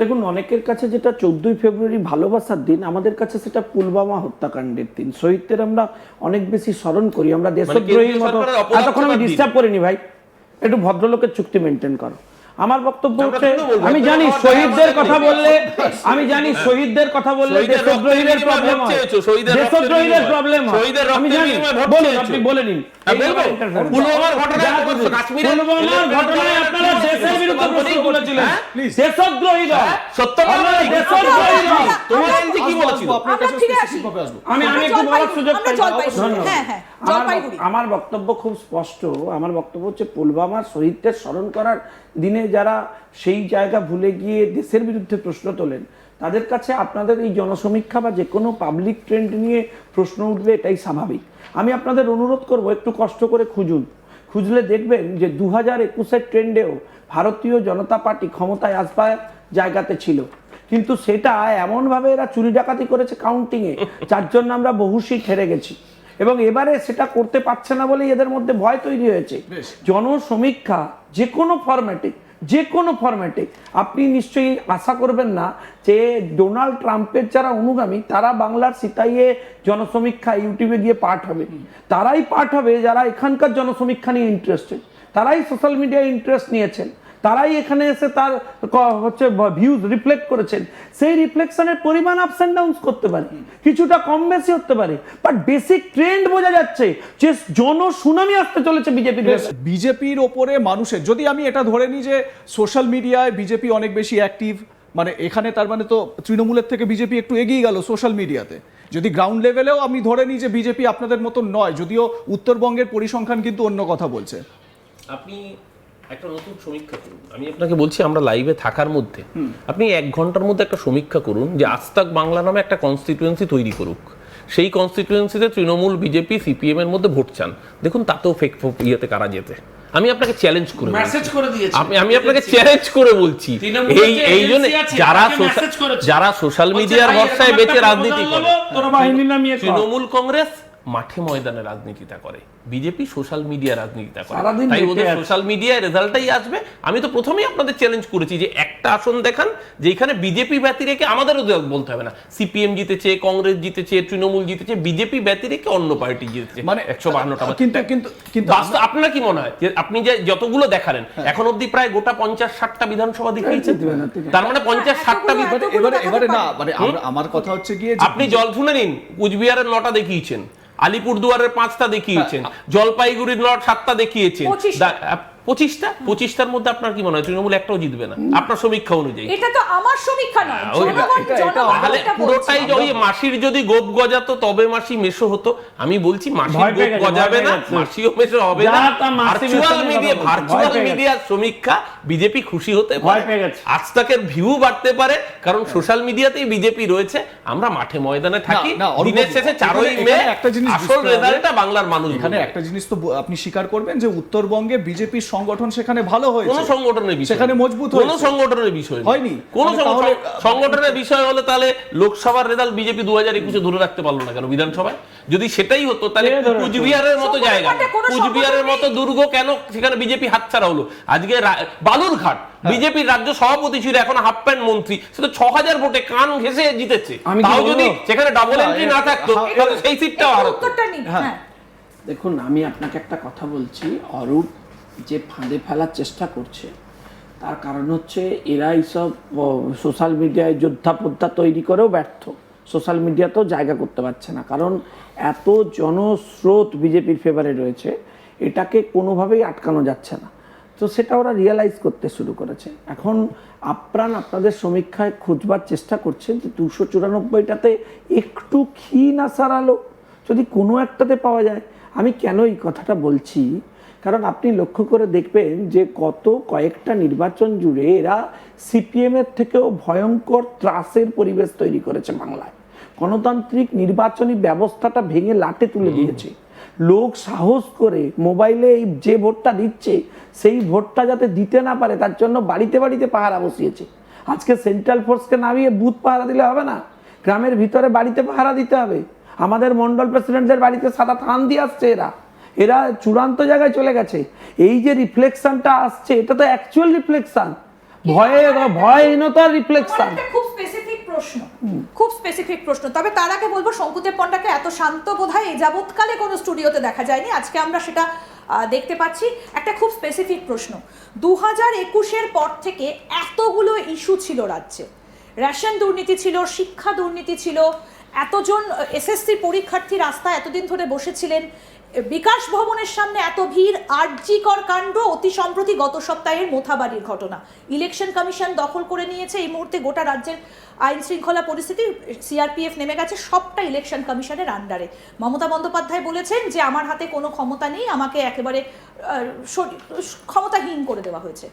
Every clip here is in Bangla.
দেখুন, অনেকের কাছে যেটা 14ই ফেব্রুয়ারি ভালোবাসার দিন, আমাদের কাছে সেটা পুলওয়ামা হত্যাকাণ্ডের দিন। শহীদদের আমরা অনেক বেশি স্মরণ করি, আমরা দেশদ্রোহীর মতো। এতক্ষণ আমি ডিস্টার্ব করিনি ভাই, একটু ভদ্রলোকের চুক্তি মেনটেন করো। আমার বক্তব্য হচ্ছে, আমি জানি শহীদদের কথা বললে, দেশদ্রোহীদের প্রবলেম হয়, দেশদ্রোহীদের প্রবলেম হয়, আমি জানি। বলুন, আপনি বলে নিন। পুলওয়ামার ঘটনায় আপনারা দেশের বিরুদ্ধে প্রশ্ন তুলেছিলেন, দেশদ্রোহীরা দেশদ্রোহী নয়। তোমার এনজি কি বলেছিল? আমি একটু বলার সুযোগ পাই। আমার বক্তব্য খুব স্পষ্ট। আমার বক্তব্য হচ্ছে, পুলওয়ামার শহীদদের স্মরণ করার দিনে যারা সেই জায়গা ভুলে গিয়ে দেশের বিরুদ্ধে প্রশ্ন তোলেন, তাদের কাছে আপনাদের এই জনসমীক্ষা বা যে কোনো পাবলিক ট্রেন্ড নিয়ে প্রশ্ন উঠবে, এটাই স্বাভাবিক। আমি আপনাদের অনুরোধ করব, একটু কষ্ট করে খুঁজলে দেখবেন যে 2021-এর ট্রেন্ডেও ভারতীয় জনতা পার্টি ক্ষমতায় আসবার জায়গাতে ছিল, কিন্তু সেটা এমনভাবে এরা চুরি ডাকাতি করেছে কাউন্টিংয়ে, যার জন্য আমরা বহু সিট হেরে গেছি। এবং এবারে সেটা করতে পারছে না বলেই এদের মধ্যে ভয় তৈরি হয়েছে। জনসমীক্ষা যে কোনো ফরম্যাটে আপনি নিশ্চয়ই আশা করবেন না যে ডোনাল্ড ট্রাম্পের যারা অনুগামী তারা বাংলার সিতাইয়ে জনসমীক্ষা ইউটিউবে গিয়ে পাঠ হবে। তারাই পাঠ হবে যারা এখানকার জনসমীক্ষা নিয়ে ইন্টারেস্টেড, তারাই সোশ্যাল মিডিয়ায় ইন্টারেস্ট নিয়েছেন, তারাই এখানে এসে তার ভিউজ রিফ্লেক্ট করেছেন। সেই রিফ্লেকশনের পরিমাণ আপস এন্ড ডাউনস করতে পারে, কিছুটা কম বেশি হতে পারে, বাট বেসিক ট্রেন্ড বোঝা যাচ্ছে যে জনসুনামি আসতে চলেছে বিজেপির ওপরে মানুষের। যদি আমি এটা ধরে নিই যে সোশ্যাল মিডিয়ায় বিজেপি অনেক বেশি অ্যাক্টিভ, মানে এখানে তার মানে তো তৃণমূলের থেকে বিজেপি একটু এগিয়ে গেল সোশ্যাল মিডিয়াতে। যদি গ্রাউন্ড লেভেলেও আমি ধরে নিই যে বিজেপি আপনাদের মতো নয়, যদিও উত্তরবঙ্গের পরিসংখ্যান কিন্তু অন্য কথা বলছে। আপনি একটা নতুন সমীক্ষা করুন। আমি আপনাকে বলছি, আমরা লাইভে থাকার মধ্যে আপনি 1 ঘন্টার মধ্যে একটা সমীক্ষা করুন যে আজ তাক বাংলা নামে একটা কনস্টিটিউয়েন্সি তৈরি করুক। সেই কনস্টিটিউয়েন্সিতে তৃণমূল, বিজেপি, সিপিএম এর মধ্যে ভোট চান, দেখুন তাতেও ফেক ইয়েতে কারা যেতে। আমি আপনাকে চ্যালেঞ্জ করে আমি আপনাকে চ্যালেঞ্জ করে বলছি, এই জন্য যারা সোশ্যাল মিডিয়ার ভরসায় বেঁচে রাজনীতি করে, তৃণমূল কংগ্রেস মাঠে ময়দানে রাজনীতিটা করে, বিজেপি সোশ্যাল মিডিয়া রাজনীতিটা করে, তাই ওদের সোশ্যাল মিডিয়ায় রেজাল্টটাই আসবে। আমি তো প্রথমেই আপনাদের চ্যালেঞ্জ করেছি যে একটা আসন দেখান যেখানে বিজেপি ব্যতি রেখে, আমাদেরও বলতে হবে না সিপিএম জিতেছে, কংগ্রেস জিতেছে, তৃণমূল জিতেছে, বিজেপি ব্যতি রেখে অন্য পার্টি জিতেছে, মানে 152টা। কিন্তু আপনার কি মনে হয় যে আপনি যে যতগুলো দেখালেন এখন অবধি প্রায় গোটা 50-60টা বিধানসভা দেখিয়েছেন, তার মানে 50-60টা এবারে না, মানে আমার কথা হচ্ছে গিয়ে আপনি জল শুনে নিন, কুচবিহারের 9টা দেখিয়েছেন, আলিপুরদুয়ারের 5টা দেখিয়েছেন, জলপাইগুড়ির 7টা দেখিয়েছেন, 25টার মধ্যে আপনার কি মনে হয় তৃণমূল একটাও জিতবে না আপনার সমীক্ষা অনুযায়ী? এটা তো আমার সমীক্ষা নয়, তাহলে পুরোটাই যদি মাসির যদি গোপ গজাতো তবে মাসি মেশো হতো। আমি বলছি মাসির গোপ গজাবে না, মাসিও মেশো হবে না। ভার্চুয়াল মিডিয়ার সমীক্ষা বিজেপি খুশি হতে পারে, আজ তাকের ভিউ বাড়তে পারে, কারণ সোশ্যাল মিডিয়াতেই বিজেপি রয়েছে। আমরা মাঠে ময়দানে থাকি, দিনের শেষে 4ই মে আসল রেজাল্টটা বাংলার মানুষ। এখানে একটা জিনিস তো আপনি স্বীকার করবেন যে উত্তরবঙ্গে বিজেপির সংগঠন সেখানে ভালো হয়েছে, কোন সংগঠনের বিষয় সেখানে মজবুত হয়েছে, কোন সংগঠনের বিষয় হয়নি। কোন সংগঠনের বিষয় হলে তাহলে লোকসভার রেজাল্ট বিজেপি 2021 ধরে রাখতে পারলো না কেন বিধানসভায়? যদি সেটাই হতো তাহলে কুচবিহারের মতো জায়গা, কুচবিহারের মতো দুর্গ কেন সেখানে বিজেপি হাতছাড়া হলো? আজকে বালুরঘাট বিজেপির রাজ্য সভাপতি ছিল, এখন হাফ প্যান্ট মন্ত্রী, সে তো 6000 ভোটে কান ঘেঁষে জিতেছে। তাও যদি সেখানে ডাবল এন্ট্রি না থাকতো তাহলে সেই সিটটাও হারাতো। দেখুন, আমি আপনাকে একটা কথা বলছি, অরূপ যে ফাঁদে ফেলার চেষ্টা করছে তার কারণ হচ্ছে এরা এইসব সোশ্যাল মিডিয়ায় যোদ্ধা তৈরি করেও ব্যর্থ, সোশ্যাল মিডিয়াতেও জায়গা করতে পারছে না, কারণ এত জনস্রোত বিজেপির ফেভারে রয়েছে, এটাকে কোনোভাবেই আটকানো যাচ্ছে না। তো সেটা ওরা রিয়েলাইজ করতে শুরু করেছে। এখন আপ্রাণ আপনাদের সমীক্ষায় খুঁজবার চেষ্টা করছেন যে 294টাতে একটু ক্ষীণ আসার আলো যদি কোনো একটাতে পাওয়া যায়। আমি কেন এই কথাটা বলছি, কারণ আপনি লক্ষ্য করে দেখবেন যে গত কয়েকটা নির্বাচন জুড়ে এরা সিপিএমের থেকেও ভয়ঙ্কর ত্রাসের পরিবেশ তৈরি করেছে বাংলায়। গণতান্ত্রিক নির্বাচনী ব্যবস্থাটা ভেঙে লাটে তুলে দিয়েছে। লোক সাহস করে মোবাইলে এই যে ভোটটা দিচ্ছে সেই ভোটটা যাতে দিতে না পারে তার জন্য বাড়িতে বাড়িতে পাহারা বসিয়েছে। আজকে সেন্ট্রাল ফোর্সকে নামিয়ে বুথ পাহারা দিলে হবে না, গ্রামের ভিতরে বাড়িতে পাহারা দিতে হবে। আমাদের মন্ডল প্রেসিডেন্টদের বাড়িতে সাদা থান দিয়ে আসছে এরা চূড়ান্ত জায়গায় চলে গেছে। এই যে রিফ্লেকশনটা আসছে এটা তো অ্যাকচুয়াল রিফ্লেকশন। ভয়হীনতার রিফ্লেকশন। খুব স্পেসিফিক প্রশ্ন। তবে তার আগে বলবো শঙ্কুদেব পণ্ডাকে এত শান্ত বোধহয় এই যাবৎকালে কোনো স্টুডিওতে দেখা যায়নি, আজকে আমরা সেটা দেখতে পাচ্ছি। একটা খুব স্পেসিফিক প্রশ্ন, 2021-এর পর থেকে এতগুলো ইস্যু ছিল রাজ্যে, রেশন দুর্নীতি ছিল, শিক্ষা দুর্নীতি ছিল, এতজন এসএসসি পরীক্ষার্থী রাস্তায় এতদিন ধরে বসেছিলেন, বিকাশ ভবনের সামনে এত ভিড়, আরজিকর কাণ্ড, অতি সম্প্রতি গত সপ্তাহের মোথাবাড়ির ঘটনা, ইলেকশন কমিশন দখল করে নিয়েছে এই মুহূর্তে গোটা রাজ্যের আইন শৃঙ্খলা পরিস্থিতি, সিআরপিএফ নেমে গেছে, সবটা ইলেকশন কমিশনের আন্ডারে। মমতা বন্দ্যোপাধ্যায় বলেছেন যে আমার হাতে কোনো ক্ষমতা নেই, আমাকে একেবারে ক্ষমতাহীন করে দেওয়া হয়েছে।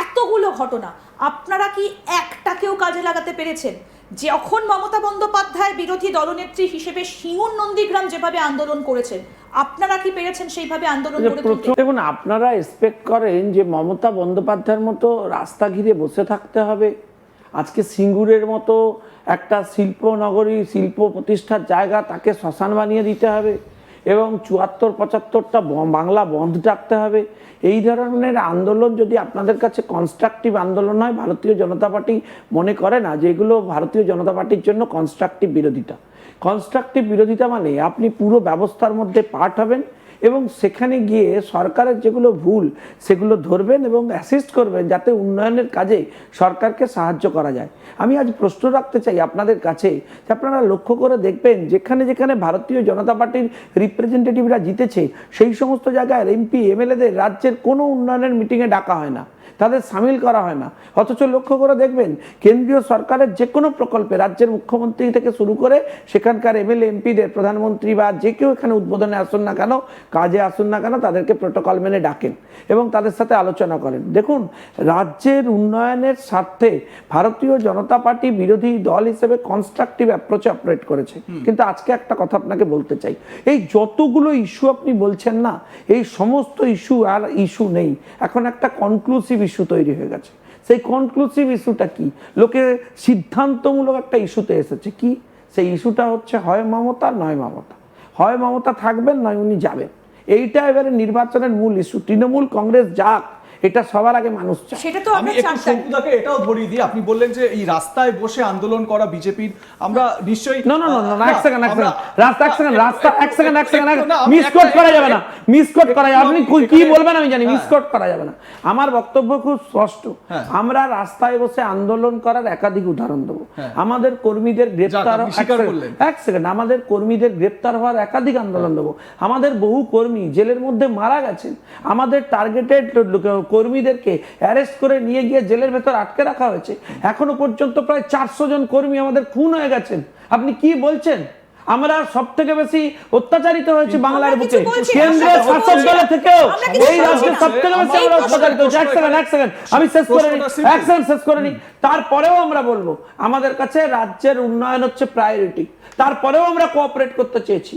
এতগুলো ঘটনা আপনারা কি একটাকেও কাজে লাগাতে পেরেছেন? যখন মমতা বন্দ্যোপাধ্যায় বিরোধী দলনেত্রী হিসেবে সিঙ্গুর নন্দীগ্রাম যেভাবে আন্দোলন করেছেন, আপনারা কি পেরেছেন সেইভাবে আন্দোলন করে তুলতে? দেখুন, আপনারা এক্সপেক্ট করেন যে মমতা বন্দ্যোপাধ্যায়ের মতো রাস্তা ঘিরে বসে থাকতে হবে? আজকে সিঙ্গুরের মতো একটা শিল্পনগরী, শিল্প প্রতিষ্ঠার জায়গা তাকে শ্মশান বানিয়ে দিতে হবে এবং 74-75টা বাংলা বন্ধ ডাকতে হবে? এই ধরনের আন্দোলন যদি আপনাদের কাছে কনস্ট্রাকটিভ আন্দোলন হয়, ভারতীয় জনতা পার্টি মনে করে না যে এগুলো ভারতীয় জনতা পার্টির জন্য কনস্ট্রাকটিভ বিরোধিতা। কনস্ট্রাকটিভ বিরোধিতা মানে আপনি পুরো ব্যবস্থার মধ্যে পার্ট হবেন এবং সেখানে গিয়ে সরকারের যেগুলো ভুল সেগুলো ধরবেন এবং অ্যাসিস্ট করবেন যাতে উন্নয়নের কাজে সরকারকে সাহায্য করা যায়। আমি আজ প্রশ্ন রাখতে চাই আপনাদের কাছে যে আপনারা লক্ষ্য করে দেখবেন যেখানে যেখানে ভারতীয় জনতা পার্টির রিপ্রেজেন্টেটিভরা জিতেছে সেই সমস্ত জায়গায় এমপি এমএলএদের রাজ্যের কোনো উন্নয়নের মিটিংয়ে ডাকা হয় না, তাদের সামিল করা হয় না। অথচ লক্ষ্য করে দেখবেন কেন্দ্রীয় সরকারের যে কোনো প্রকল্পে রাজ্যের মুখ্যমন্ত্রী থেকে শুরু করে সেখানকার এমএলএ এমপিদের, প্রধানমন্ত্রী বা যে কেউ এখানে উদ্বোধনে আসুন না কেন, কাজে আসুন না কেন, তাদেরকে প্রোটোকল মেনে ডাকেন এবং তাদের সাথে আলোচনা করেন। দেখুন, রাজ্যের উন্নয়নের স্বার্থে ভারতীয় জনতা পার্টি বিরোধী দল হিসেবে কনস্ট্রাকটিভ অ্যাপ্রোচে অপারেট করেছে। কিন্তু আজকে একটা কথা আপনাকে বলতে চাই, এই যতগুলো ইস্যু আপনি বলছেন না, এই সমস্ত ইস্যু আর ইস্যু নেই, এখন একটা কনক্লুসিভ ইস্যু তৈরি হয়ে গেছে। সেই কনক্লুসিভ ইস্যুটা কি? লোকে সিদ্ধান্তমূলক একটা ইস্যুতে এসেছে। কি সেই ইস্যুটা? হচ্ছে হয় মমতা নয় মমতা, হয় মমতা থাকবেন নয় উনি যাবেন। এইটা এবারে নির্বাচনের মূল ইস্যু। তৃণমূল কংগ্রেস যাক, এটা সবার আগে মানুষ চায়। সেটা তো আমি একটু শঙ্কুদাকে এটাও ধরিয়ে দিই, আপনি বললেন যে এই রাস্তায় বসে আন্দোলন করা বিজেপির, আমরা নিশ্চয়ই এক সেকেন্ড মিসকোট করা যাবে না, মিসকোট করা যাবে। আপনি কি বলবেন আমি জানি, মিসকোট করা যাবে না। আমার বক্তব্য খুব স্পষ্ট। আমরা রাস্তায় বসে আন্দোলন করার একাধিক উদাহরণ দেবো। আমাদের কর্মীদের গ্রেপ্তার, এক সেকেন্ড, আমাদের কর্মীদের গ্রেপ্তার হওয়ার একাধিক আন্দোলন দেবো। আমাদের বহু কর্মী জেলের মধ্যে মারা গেছেন। আমাদের টার্গেটেড কর্মীদেরকে অ্যারেস্ট করে নিয়ে গিয়ে জেলের ভেতর আটকে রাখা হয়েছে। এখনো পর্যন্ত প্রায় 400 জন কর্মী আমাদের খুন হয়ে গেছেন। আপনি কি বলছেন? আমরা সব থেকে বেশি অত্যাচারিত হয়েছে বাংলার বুকে, কেন্দ্রের শাসক দলের থেকেও এই রাজ্যে সব থেকে বেশি আমরা অত্যাচারিত হয়েছে। এক সেকেন্ড আমি শেষ করে নি। তারপরেও আমরা বলবো আমাদের কাছে রাজ্যের উন্নয়ন হচ্ছে প্রায়োরিটি, তারপরেও আমরা কোঅপারেট করতে চেয়েছি।